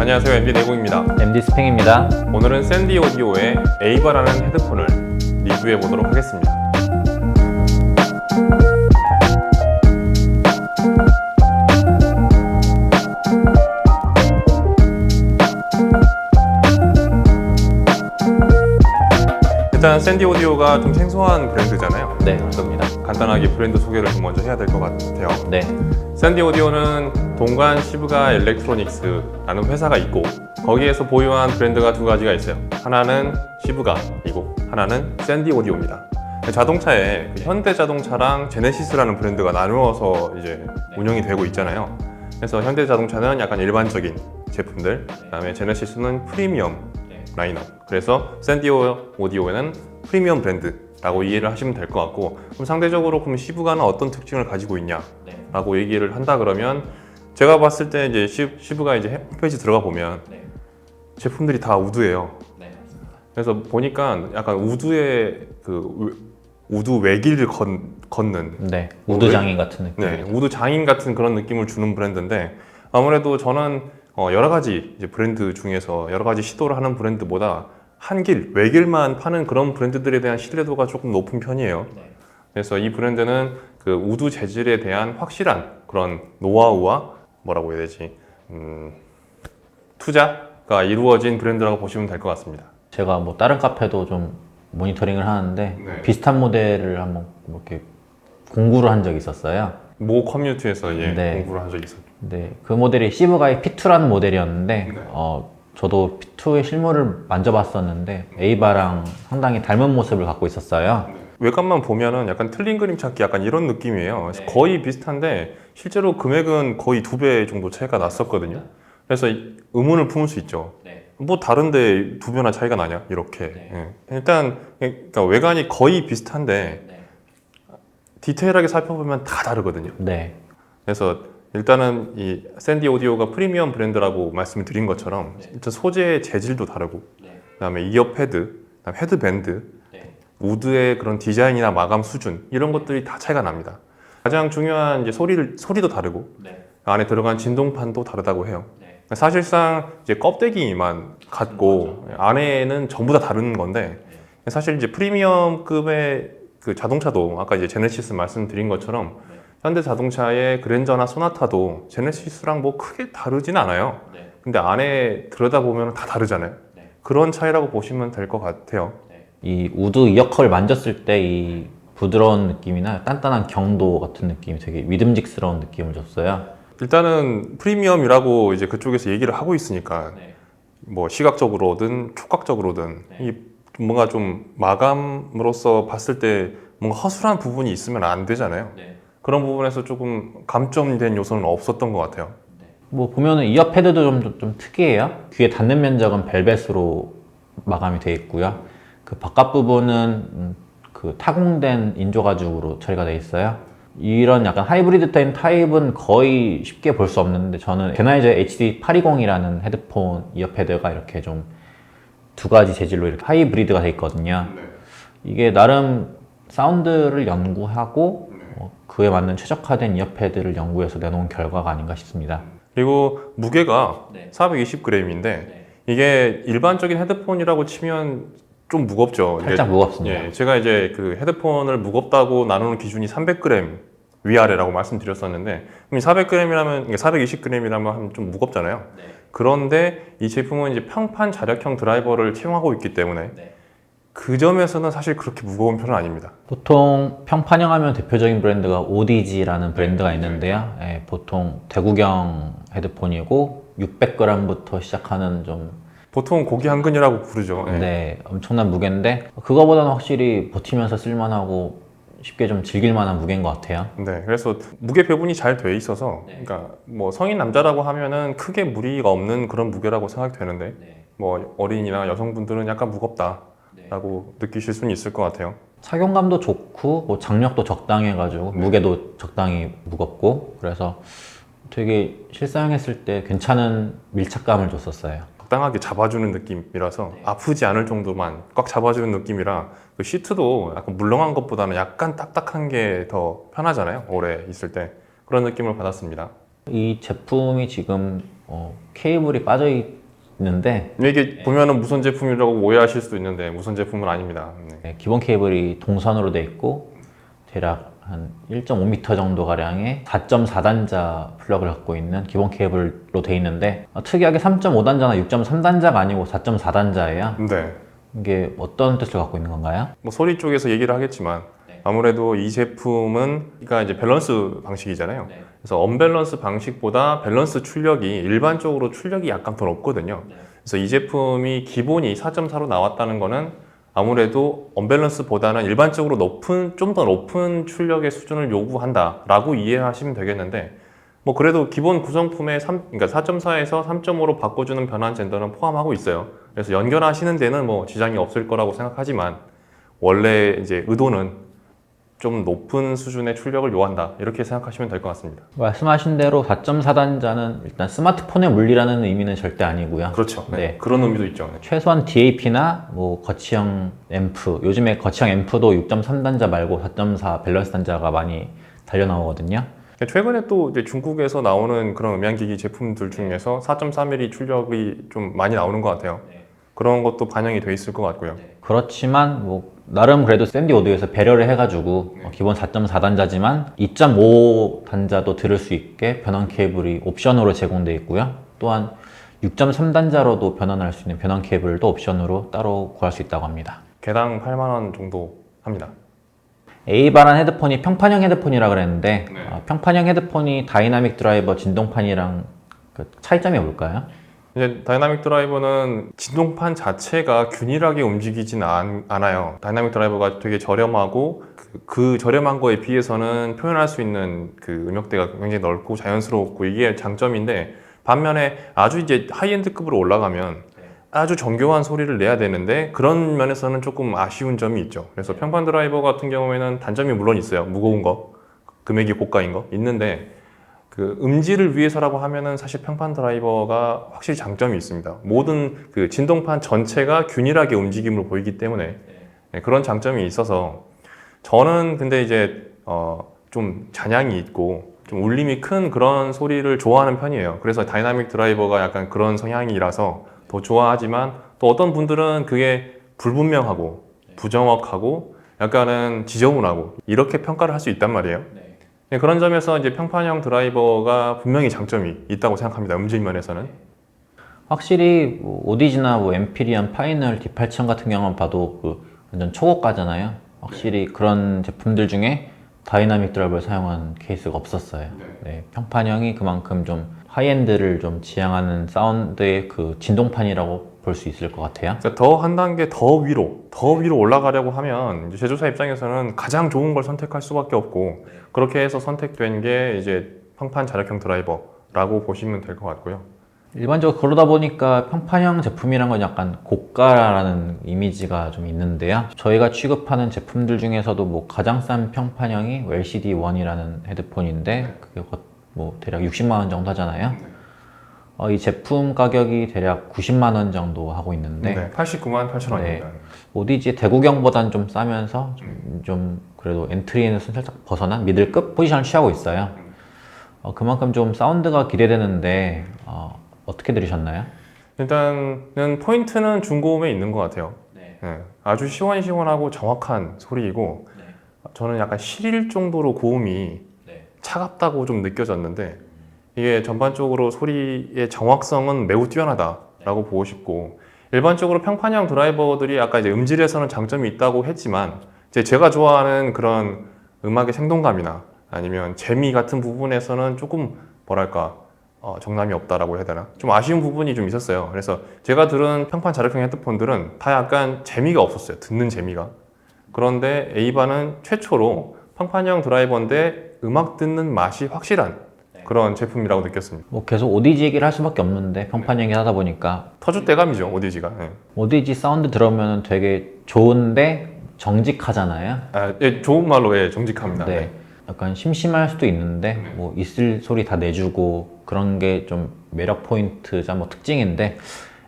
안녕하세요, MD 내공입니다. MD 스팽입니다. 오늘은 샌디 오디오의 에이바라는 헤드폰을 리뷰해 보도록 하겠습니다. 일단 샌디 오디오가 좀 생소한 브랜드잖아요. 네, 그렇습니다. 간단하게 브랜드 소개를 좀 먼저 해야 될 것 같아요. 네, 샌디 오디오는 동관 시브가 일렉트로닉스라는 회사가 있고 거기에서 보유한 브랜드가 두 가지가 있어요. 하나는 시브가이고 하나는 샌디 오디오입니다. 자동차에 현대 자동차랑 제네시스라는 브랜드가 나누어서 이제 운영이 되고 있잖아요. 그래서 현대 자동차는 약간 일반적인 제품들, 그다음에 제네시스는 프리미엄 라인업. 그래서 샌디 오디오에는 프리미엄 브랜드라고 이해를 하시면 될 것 같고, 그럼 상대적으로 그럼 시브가는 어떤 특징을 가지고 있냐라고 얘기를 한다 그러면 제가 봤을 때 이제 시브가 이제 홈페이지 들어가 보면 제품들이 다 우드예요. 그래서 보니까 약간 우드의 우드 외길을 걷는 네, 우드 장인 같은 느낌. 네, 우드 장인 같은 그런 느낌을 주는 브랜드인데, 아무래도 저는 여러 가지 이제 브랜드 중에서 여러 가지 시도를 하는 브랜드보다 한길, 외길만 파는 그런 브랜드들에 대한 신뢰도가 조금 높은 편이에요. 그래서 이 브랜드는 그 우드 재질에 대한 확실한 그런 노하우와 뭐라고 해야 되지? 투자가 이루어진 브랜드라고 보시면 될 것 같습니다. 제가 뭐 다른 카페도 좀 모니터링을 하는데 네. 비슷한 모델을 한번 이렇게 공구를 한 적이 있었어요. 모 커뮤니티에서 네. 공부를 한 적이 있었죠. 네, 그 모델이 시브가의 P2라는 모델이었는데 네. 저도 P2의 실물을 만져봤었는데 에이바랑 상당히 닮은 모습을 갖고 있었어요. 외관만 보면은 약간 틀린 그림 찾기 약간 이런 느낌이에요. 그래서 거의 비슷한데 실제로 금액은 거의 2배 정도 차이가 났었거든요. 그래서 의문을 품을 수 있죠. 뭐 다른데 2배나 차이가 나냐 이렇게. 예. 일단 그러니까 외관이 거의 비슷한데 디테일하게 살펴보면 다 다르거든요. 네, 그래서 일단은 이 샌디 오디오가 프리미엄 브랜드라고 말씀을 드린 것처럼 일단 소재의 재질도 다르고, 그다음에 이어 패드, 그다음에 헤드밴드, 우드의 그런 디자인이나 마감 수준 이런 것들이 다 차이가 납니다. 가장 중요한 이제 소리도 다르고 안에 들어간 진동판도 다르다고 해요. 사실상 이제 껍데기만 같고 안에는 전부 다 다른 건데, 사실 이제 프리미엄급의 그 자동차도 아까 이제 제네시스 말씀드린 것처럼 현대 자동차의 그랜저나 소나타도 제네시스랑 뭐 크게 다르진 않아요. 근데 안에 들여다보면 다 다르잖아요. 그런 차이라고 보시면 될 것 같아요. 이 우드 이어컵을 만졌을 때 이 부드러운 느낌이나 단단한 경도 같은 느낌이 되게 믿음직스러운 느낌을 줬어요. 일단은 프리미엄이라고 이제 그쪽에서 얘기를 하고 있으니까 뭐 시각적으로든 촉각적으로든 이 뭔가 좀 마감으로서 봤을 때 뭔가 허술한 부분이 있으면 안 되잖아요. 그런 부분에서 조금 감점된 요소는 없었던 것 같아요. 뭐 보면은 이어 패드도 좀 특이해요. 귀에 닿는 면적은 벨벳으로 마감이 되어 있고요. 그 바깥 부분은 그 타공된 인조 가죽으로 처리가 되어 있어요. 이런 약간 하이브리드 된 타입은 거의 쉽게 볼 수 없는데, 저는 제나이저 HD820이라는 헤드폰 이어 패드가 이렇게 좀 두 가지 재질로 이렇게 하이브리드가 되어 있거든요. 이게 나름 사운드를 연구하고 그에 맞는 최적화된 이어패드를 연구해서 내놓은 결과가 아닌가 싶습니다. 그리고 무게가 420g인데 이게 일반적인 헤드폰이라고 치면 좀 무겁죠. 살짝 무겁습니다. 예, 제가 이제 그 헤드폰을 무겁다고 나누는 기준이 300g 위아래라고 말씀드렸었는데, 그럼 400g이라면 420g이라면 좀 무겁잖아요. 그런데 이 제품은 이제 평판 자력형 드라이버를 채용하고 있기 때문에 그 점에서는 사실 그렇게 무거운 편은 아닙니다. 보통 평판형하면 대표적인 브랜드가 ODG라는 브랜드가 있는데요. 예, 보통 대구경 헤드폰이고 600g부터 시작하는 좀 보통 고기 한근이라고 부르죠. 예. 네, 엄청난 무게인데 그거보다는 확실히 버티면서 쓸만하고 쉽게 좀 즐길 만한 무게인 것 같아요. 네, 그래서 무게 배분이 잘 돼 있어서, 그러니까 뭐 성인 남자라고 하면은 크게 무리가 없는 그런 무게라고 생각되는데, 뭐 어린이나 여성분들은 약간 무겁다라고 느끼실 수는 있을 것 같아요. 착용감도 좋고 뭐 장력도 적당해가지고 무게도 적당히 무겁고, 그래서 되게 실사용했을 때 괜찮은 밀착감을 줬었어요. 적당하게 잡아주는 느낌이라서 아프지 않을 정도만 꽉 잡아주는 느낌이라, 그 시트도 약간 물렁한 것보다는 약간 딱딱한 게 더 편하잖아요. 오래 있을 때. 그런 느낌을 받았습니다. 이 제품이 지금 케이블이 빠져 있는데 이게 보면은 무선 제품이라고 오해하실 수도 있는데 무선 제품은 아닙니다. 네. 기본 케이블이 동선으로 돼 있고 대략 한 1.5m 정도 가량의 4.4단자 플러그를 갖고 있는 기본 케이블로 돼 있는데 특이하게 3.5단자나 6.3단자가 아니고 4.4단자예요. 네. 이게 어떤 뜻을 갖고 있는 건가요? 뭐 소리 쪽에서 얘기를 하겠지만 아무래도 이 제품은 그러니까 이제 밸런스 방식이잖아요. 그래서 언밸런스 방식보다 밸런스 출력이 일반적으로 출력이 약간 더 높거든요. 그래서 이 제품이 기본이 4.4로 나왔다는 거는 아무래도 언밸런스보다는 일반적으로 좀 더 높은 출력의 수준을 요구한다라고 이해하시면 되겠는데 뭐 그래도 기본 구성품에 그러니까 4.4에서 3.5로 바꿔주는 변환 젠더는 포함하고 있어요. 그래서 연결하시는 데는 뭐 지장이 없을 거라고 생각하지만 원래 이제 의도는 좀 높은 수준의 출력을 요한다 이렇게 생각하시면 될 것 같습니다. 말씀하신 대로 4.4단자는 일단 스마트폰의 물리라는 의미는 절대 아니고요. 그렇죠. 네. 네. 그런 의미도 있죠. 네. 최소한 DAP나 뭐 거치형 앰프, 요즘에 거치형 앰프도 6.3단자 말고 4.4 밸런스 단자가 많이 달려 나오거든요. 최근에 또 이제 중국에서 나오는 그런 음향기기 제품들 중에서 4.3mm 출력이 좀 많이 나오는 것 같아요. 그런 것도 반영이 돼 있을 것 같고요. 그렇지만 뭐 나름 그래도 샌디 오디오에서 배려를 해가지고 기본 4.4단자지만 2.5단자도 들을 수 있게 변환 케이블이 옵션으로 제공되어 있고요. 또한 6.3단자로도 변환할 수 있는 변환 케이블도 옵션으로 따로 구할 수 있다고 합니다. 개당 8만 원 정도 합니다. A바란 헤드폰이 평판형 헤드폰이라 그랬는데 네. 평판형 헤드폰이 다이나믹 드라이버 진동판이랑 그 차이점이 뭘까요? 이제 다이나믹 드라이버는 진동판 자체가 균일하게 움직이진 않아요. 다이나믹 드라이버가 되게 저렴하고 그 저렴한 거에 비해서는 표현할 수 있는 그 음역대가 굉장히 넓고 자연스럽고 이게 장점인데 반면에 아주 이제 하이엔드급으로 올라가면 아주 정교한 소리를 내야 되는데 그런 면에서는 조금 아쉬운 점이 있죠. 그래서 평판 드라이버 같은 경우에는 단점이 물론 있어요. 무거운 거, 금액이 고가인 거 있는데 그 음질을 위해서라고 하면은 사실 평판 드라이버가 확실히 장점이 있습니다. 모든 그 진동판 전체가 균일하게 움직임을 보이기 때문에 그런 장점이 있어서 저는 근데 이제 좀 잔향이 있고 좀 울림이 큰 그런 소리를 좋아하는 편이에요. 그래서 다이나믹 드라이버가 약간 그런 성향이라서 더 좋아하지만 또 어떤 분들은 그게 불분명하고 부정확하고 약간은 지저분하고 이렇게 평가를 할 수 있단 말이에요. 그런 점에서 이제 평판형 드라이버가 분명히 장점이 있다고 생각합니다. 음질 면에서는. 확실히 뭐 오디지나 뭐 엠피리언, 파이널, D8000 같은 경우는 봐도 그 완전 초고가잖아요. 확실히 그런 제품들 중에 다이나믹 드라이버를 사용한 케이스가 없었어요. 네, 평판형이 그만큼 좀 하이엔드를 좀 지향하는 사운드의 그 진동판이라고 볼 수 있을 것 같아요. 더 한 단계 더 위로 올라가려고 하면 이제 제조사 입장에서는 가장 좋은 걸 선택할 수밖에 없고 그렇게 해서 선택된 게 이제 평판 자력형 드라이버라고 보시면 될 것 같고요. 일반적으로 그러다 보니까 평판형 제품이란 건 약간 고가라는 이미지가 좀 있는데요. 저희가 취급하는 제품들 중에서도 뭐 가장 싼 평판형이 LCD1이라는 헤드폰인데 그게 뭐 대략 60만 원 정도 하잖아요. 이 제품 가격이 대략 90만 원 정도 하고 있는데 네, 89만 8천 원입니다. 오디지 대구경보다는 좀 싸면서 좀 그래도 엔트리에는 살짝 벗어난 미들급 포지션을 취하고 있어요. 그만큼 좀 사운드가 기대되는데 어떻게 들으셨나요? 일단은 포인트는 중고음에 있는 것 같아요. 네, 아주 시원시원하고 정확한 소리이고 저는 약간 시릴 정도로 고음이 차갑다고 좀 느껴졌는데 이게 전반적으로 소리의 정확성은 매우 뛰어나다라고 보고 싶고 일반적으로 평판형 드라이버들이 아까 이제 음질에서는 장점이 있다고 했지만 제가 좋아하는 그런 음악의 생동감이나 아니면 재미 같은 부분에서는 조금 뭐랄까 정남이 없다라고 해야 되나 좀 아쉬운 부분이 좀 있었어요. 그래서 제가 들은 평판 자력형 헤드폰들은 다 약간 재미가 없었어요. 듣는 재미가. 그런데 에이바는 최초로 평판형 드라이버인데 음악 듣는 맛이 확실한 그런 제품이라고 느꼈습니다. 뭐 계속 오디지 얘기를 할 수밖에 없는데 평판 얘기 하다 보니까 터줏대감이죠, 오디지가. 네. 오디지 사운드 들으면 되게 좋은데 정직하잖아요. 예, 좋은 말로 정직합니다. 네. 약간 심심할 수도 있는데 뭐 있을 소리 다 내주고 그런 게 좀 매력 포인트자 뭐 특징인데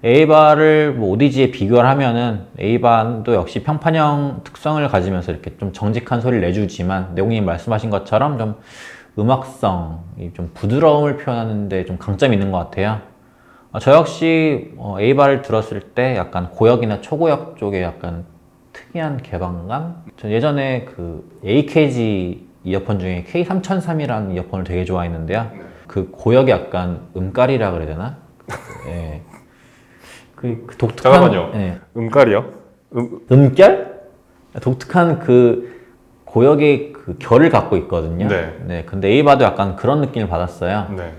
에이바를 뭐 오디지에 비교를 하면은 에이바도 역시 평판형 특성을 가지면서 이렇게 좀 정직한 소리를 내주지만 내공님 말씀하신 것처럼 좀 음악성, 좀 부드러움을 표현하는데 좀 강점이 있는 것 같아요. 저 역시 에이바를 들었을 때 약간 고역이나 초고역 쪽에 약간 특이한 개방감? 저 예전에 그 AKG 이어폰 중에 K3003이라는 이어폰을 되게 좋아했는데요. 그 고역이 약간 음깔이라 그래야 되나? 예. 그 독특한 잠깐만요. 예. 음깔이요? 음결? 독특한 그 고역의 그 결을 갖고 있거든요. 네. 근데 에이바도 약간 그런 느낌을 받았어요. 네.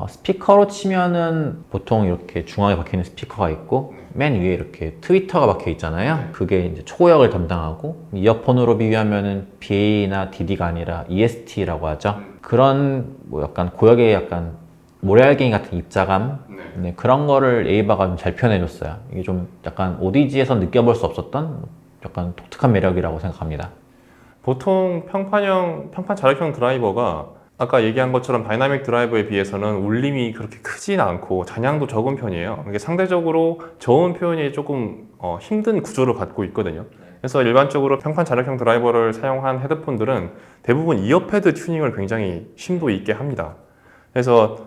스피커로 치면은 보통 이렇게 중앙에 박혀 있는 스피커가 있고 맨 위에 이렇게 트위터가 박혀 있잖아요. 그게 이제 초고역을 담당하고 이어폰으로 비교하면은 BA나 DD가 아니라 EST라고 하죠. 그런 뭐 약간 고역의 약간 모래알갱이 같은 입자감 네, 그런 거를 에이바가 좀 잘 표현해줬어요. 이게 좀 약간 ODG에서 느껴볼 수 없었던 약간 독특한 매력이라고 생각합니다. 보통 평판 자력형 드라이버가 아까 얘기한 것처럼 다이나믹 드라이버에 비해서는 울림이 그렇게 크진 않고 잔향도 적은 편이에요. 이게 상대적으로 저음 표현이 조금 힘든 구조를 갖고 있거든요. 그래서 일반적으로 평판 자력형 드라이버를 사용한 헤드폰들은 대부분 이어패드 튜닝을 굉장히 심도 있게 합니다. 그래서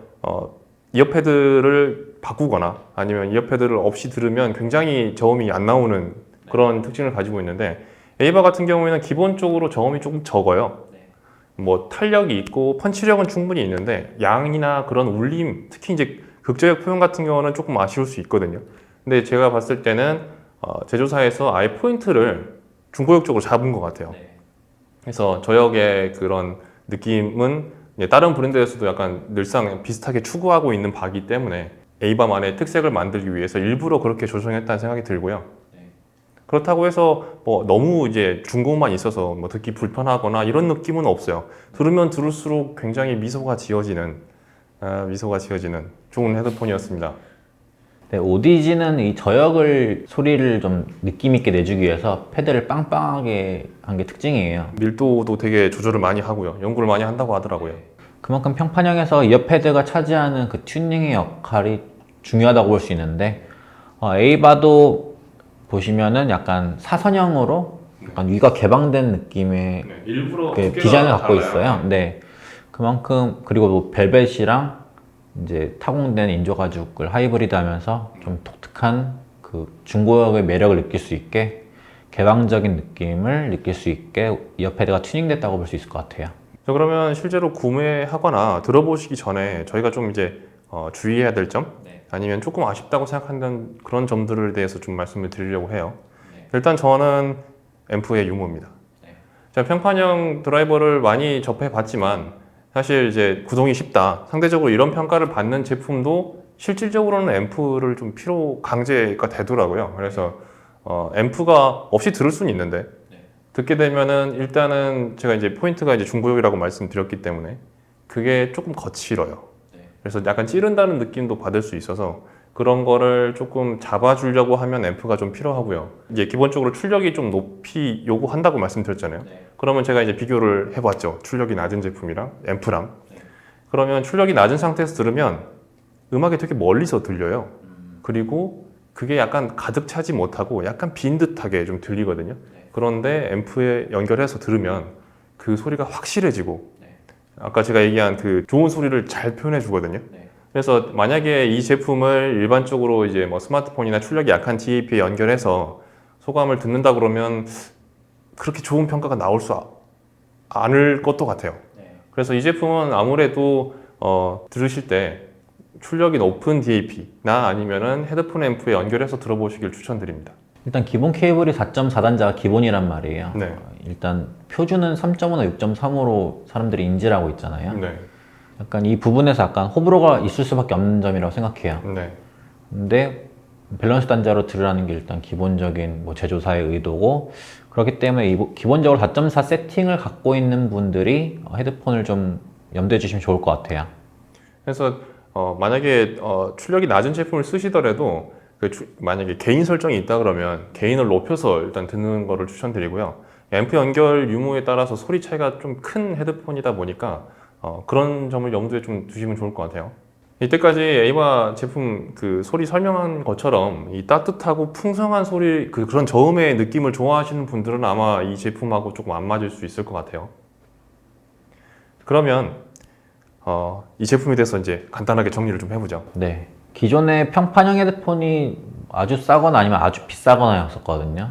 이어패드를 바꾸거나 아니면 이어패드를 없이 들으면 굉장히 저음이 안 나오는 그런 특징을 가지고 있는데 에이바 같은 경우에는 기본적으로 저음이 조금 적어요. 뭐 탄력이 있고 펀치력은 충분히 있는데 양이나 그런 울림, 특히 이제 극저역 표현 같은 경우는 조금 아쉬울 수 있거든요. 근데 제가 봤을 때는 제조사에서 아예 포인트를 중고역 쪽으로 잡은 것 같아요. 그래서 저역의 그런 느낌은 다른 브랜드에서도 약간 늘상 비슷하게 추구하고 있는 바기 때문에 에이바만의 특색을 만들기 위해서 일부러 그렇게 조정했다는 생각이 들고요. 그렇다고 해서 뭐 너무 이제 중고만 있어서 뭐 듣기 불편하거나 이런 느낌은 없어요. 들으면 들을수록 굉장히 미소가 지어지는 좋은 헤드폰이었습니다. 네, ODG는 이 저역을 소리를 좀 느낌 있게 내주기 위해서 패드를 빵빵하게 한 게 특징이에요. 밀도도 되게 조절을 많이 하고요. 연구를 많이 한다고 하더라고요. 그만큼 평판형에서 이어패드가 차지하는 그 튜닝의 역할이 중요하다고 볼 수 있는데 에이바도 보시면은 약간 사선형으로 약간 위가 개방된 느낌의 일부러 그 디자인을 갖고 있어요. 네, 그만큼 그리고 뭐 벨벳이랑 이제 타공된 인조 가죽을 하이브리드하면서 좀 독특한 그 중고역의 매력을 느낄 수 있게 개방적인 느낌을 느낄 수 있게 이어패드가 튜닝됐다고 볼 수 있을 것 같아요. 자, 그러면 실제로 구매하거나 들어보시기 전에 저희가 좀 이제 주의해야 될 점, 아니면 조금 아쉽다고 생각하는 그런 점들에 대해서 좀 말씀을 드리려고 해요. 일단 저는 앰프의 유무입니다. 제가 평판형 드라이버를 많이 접해봤지만 사실 이제 구동이 쉽다, 상대적으로 이런 평가를 받는 제품도 실질적으로는 앰프를 좀 필요 강제가 되더라고요. 그래서 앰프가 없이 들을 수는 있는데 듣게 되면은 일단은 제가 이제 포인트가 이제 중고역이라고 말씀드렸기 때문에 그게 조금 거칠어요. 그래서 약간 찌른다는 느낌도 받을 수 있어서 그런 거를 조금 잡아주려고 하면 앰프가 좀 필요하고요. 이제 기본적으로 출력이 좀 높이 요구한다고 말씀드렸잖아요. 그러면 제가 이제 비교를 해봤죠. 출력이 낮은 제품이랑 앰프랑. 그러면 출력이 낮은 상태에서 들으면 음악이 되게 멀리서 들려요. 그리고 그게 약간 가득 차지 못하고 약간 빈 듯하게 좀 들리거든요. 그런데 앰프에 연결해서 들으면 그 소리가 확실해지고 아까 제가 얘기한 그 좋은 소리를 잘 표현해 주거든요. 그래서 만약에 이 제품을 일반적으로 이제 뭐 스마트폰이나 출력이 약한 DAP에 연결해서 소감을 듣는다 그러면 그렇게 좋은 평가가 나올 수 않을 것도 같아요. 그래서 이 제품은 아무래도 들으실 때 출력이 높은 DAP나 아니면은 헤드폰 앰프에 연결해서 들어보시길 추천드립니다. 일단 기본 케이블이 4.4단자가 기본이란 말이에요. 네. 일단 표준은 3.5나 6.3으로 사람들이 인지를 하고 있잖아요. 네. 약간 이 부분에서 약간 호불호가 있을 수밖에 없는 점이라고 생각해요. 네. 근데 밸런스 단자로 들으라는 게 일단 기본적인 뭐 제조사의 의도고, 그렇기 때문에 기본적으로 4.4 세팅을 갖고 있는 분들이 헤드폰을 좀 염두에 주시면 좋을 것 같아요. 그래서 만약에 출력이 낮은 제품을 쓰시더라도 만약에 개인 설정이 있다 그러면 개인을 높여서 일단 듣는 거를 추천드리고요. 앰프 연결 유무에 따라서 소리 차이가 좀 큰 헤드폰이다 보니까 그런 점을 염두에 좀 두시면 좋을 것 같아요. 이때까지 에이바 제품 그 소리 설명한 것처럼 이 따뜻하고 풍성한 소리 그런 저음의 느낌을 좋아하시는 분들은 아마 이 제품하고 조금 안 맞을 수 있을 것 같아요. 그러면 이 제품에 대해서 이제 간단하게 정리를 좀 해보죠. 네. 기존의 평판형 헤드폰이 아주 싸거나 아니면 아주 비싸거나였었거든요.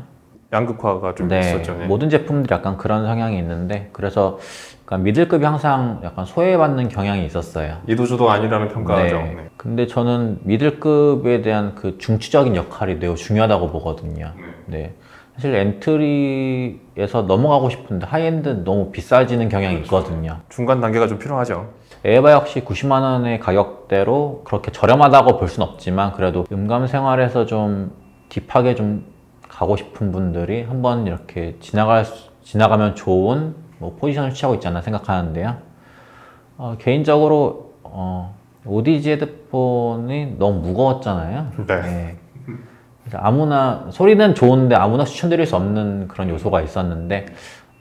양극화가 좀 있었죠. 네. 모든 제품들이 약간 그런 성향이 있는데, 그래서 약간 미들급이 항상 약간 소외받는 경향이 있었어요. 이도저도 아니라는 평가죠. 네. 네. 근데 저는 미들급에 대한 그 중추적인 역할이 매우 중요하다고 보거든요. 네. 사실 엔트리에서 넘어가고 싶은데 하이엔드 너무 비싸지는 경향이 있거든요. 중간 단계가 좀 필요하죠. 에바 역시 90만 원의 가격대로 그렇게 저렴하다고 볼 순 없지만 그래도 음감 생활에서 좀 딥하게 좀 가고 싶은 분들이 한번 이렇게 지나가면 좋은 뭐 포지션을 취하고 있지 않나 생각하는데요. 개인적으로 ODG 헤드폰이 너무 무거웠잖아요. 네. 그래서 아무나 소리는 좋은데 아무나 추천드릴 수 없는 그런 요소가 있었는데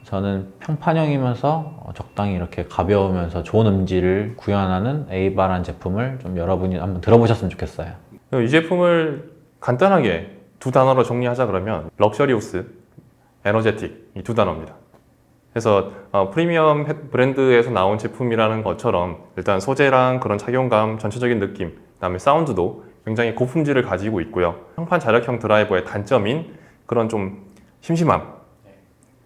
저는 평판형이면서 적당히 이렇게 가벼우면서 좋은 음질을 구현하는 에이바라는 제품을 좀 여러분이 한번 들어보셨으면 좋겠어요. 이 제품을 간단하게 두 단어로 정리하자 그러면 럭셔리우스, 에너제틱 이 두 단어입니다. 그래서 프리미엄 브랜드에서 나온 제품이라는 것처럼 일단 소재랑 그런 착용감, 전체적인 느낌, 그다음에 사운드도 굉장히 고품질을 가지고 있고요. 평판 자력형 드라이버의 단점인 그런 좀 심심함,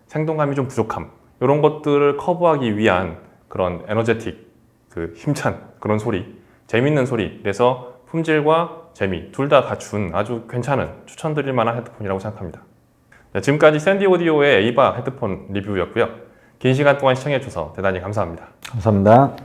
생동감이 좀 부족함 이런 것들을 커버하기 위한 그런 에너제틱, 그 힘찬 그런 소리, 재밌는 소리, 그래서 품질과 재미 둘 다 갖춘 아주 괜찮은 추천드릴 만한 헤드폰이라고 생각합니다. 네, 지금까지 샌디 오디오의 에이바 헤드폰 리뷰였고요. 긴 시간 동안 시청해주셔서 대단히 감사합니다. 감사합니다.